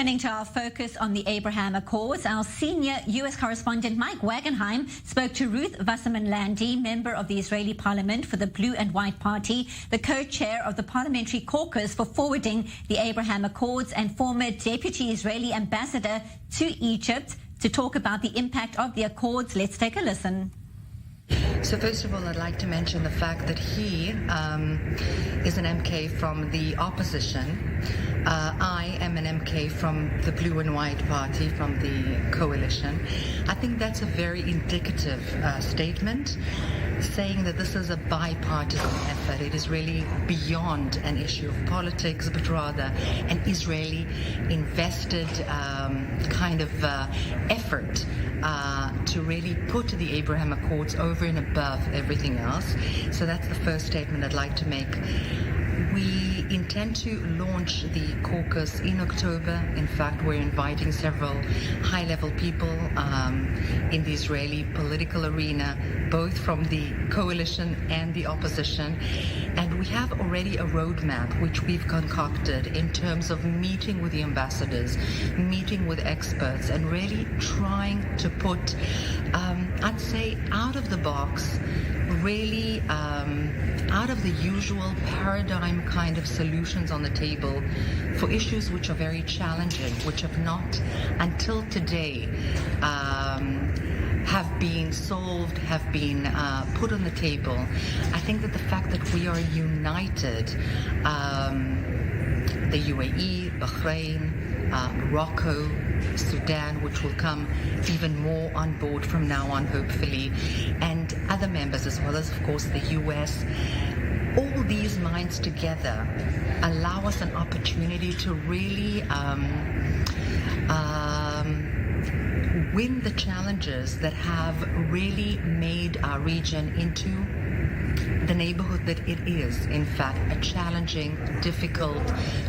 Turning to our focus on the Abraham Accords, our senior U.S. correspondent Mike Wagenheim spoke to Ruth Wasserman Landi, member of the Israeli Parliament for the Blue and White Party, the co-chair of the Parliamentary Caucus for Forwarding the Abraham Accords, and former Deputy Israeli Ambassador to Egypt, to talk about the impact of the Accords. Let's take a listen. So first of all, I'd like to mention the fact that he is an MK from the opposition. I am an MK from the Blue and White Party, from the coalition. I think that's a very indicative statement, saying that this is a bipartisan effort. It is really beyond an issue of politics, but rather an Israeli invested kind of effort to really put the Abraham Accords over and above everything else. So that's the first statement I'd like to make. We intend to launch the caucus in October. In fact, we're inviting several high-level people in the Israeli political arena, both from the coalition and the opposition. And we have already a roadmap which we've concocted in terms of meeting with the ambassadors, meeting with experts, and really trying to put, I'd say, out of the box, really out of the usual paradigm kind of solutions on the table for issues which are very challenging, which have not until today have been solved, have been put on the table. I think that the fact that we are united, the UAE, Bahrain, Morocco, Sudan, which will come even more on board from now on, hopefully, and other members, as well as, of course, the US. All these minds together allow us an opportunity to really win the challenges that have really made our region into the neighborhood that it is, in fact, a challenging, difficult,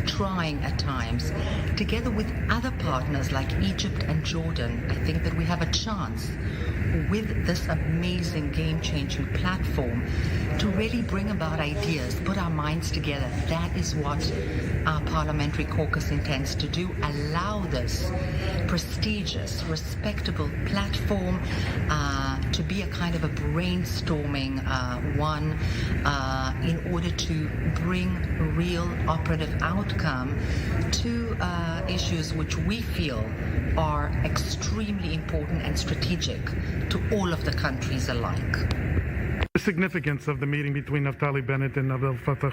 trying at times. Together with other partners like Egypt and Jordan, I think that we have a chance with this amazing game-changing platform to really bring about ideas, put our minds together. That is what our parliamentary caucus intends to do, allow this prestigious, respectable platform to be a kind of a brainstorming one in order to bring real operative outcome to issues which we feel are extremely important and strategic to all of the countries alike. The significance of the meeting between Naftali Bennett and Abdel Fattah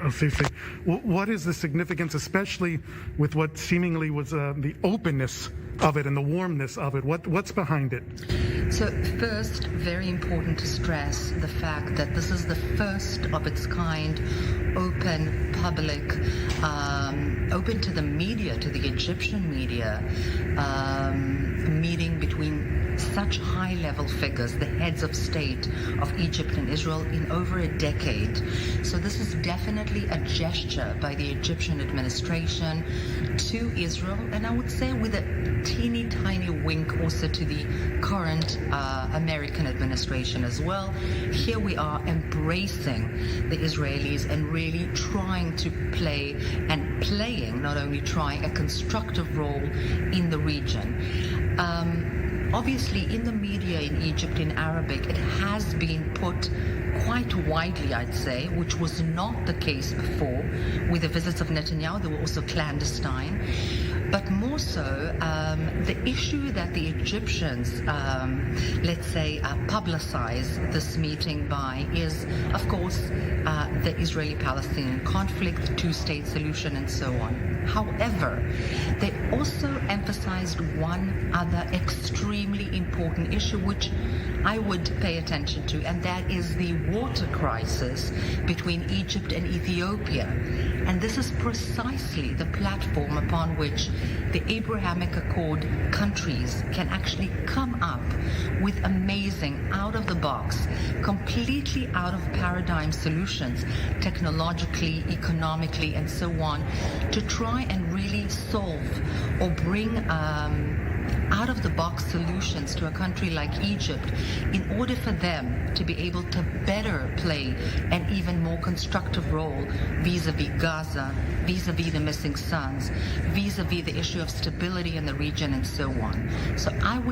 al-Sisi. What is the significance, especially with what seemingly was the openness of it and the warmness of it? What's behind it? So first, very important to stress the fact that this is the first of its kind, open, public, open to the media, to the Egyptian media, meeting between such high-level figures, the heads of state of Egypt and Israel, in over a decade. So this is definitely a gesture by the Egyptian administration to Israel, and I would say with a teeny tiny wink also to the current American administration as well. Here we are embracing the Israelis and really trying to play, and playing, not only trying, a constructive role in the region. Obviously, in the media in Egypt, in Arabic, it has been put quite widely, I'd say, which was not the case before. With the visits of Netanyahu, they were also clandestine. But more so, the issue that the Egyptians, let's say, publicize this meeting by is, of course, the Israeli-Palestinian conflict, the two-state solution, and so on. However, they also emphasized one other extremely important issue, which I would pay attention to, and that is the water crisis between Egypt and Ethiopia. And this is precisely the platform upon which the Abrahamic Accord countries can actually come up with amazing, out-of-the-box, completely out-of-paradigm solutions, technologically, economically, and so on, to try and really solve or bring out-of-the-box solutions to a country like Egypt in order for them to be able to better play an even more constructive role vis-a-vis Gaza, vis-a-vis the missing sons, vis-a-vis the issue of stability in the region, and so on. So I would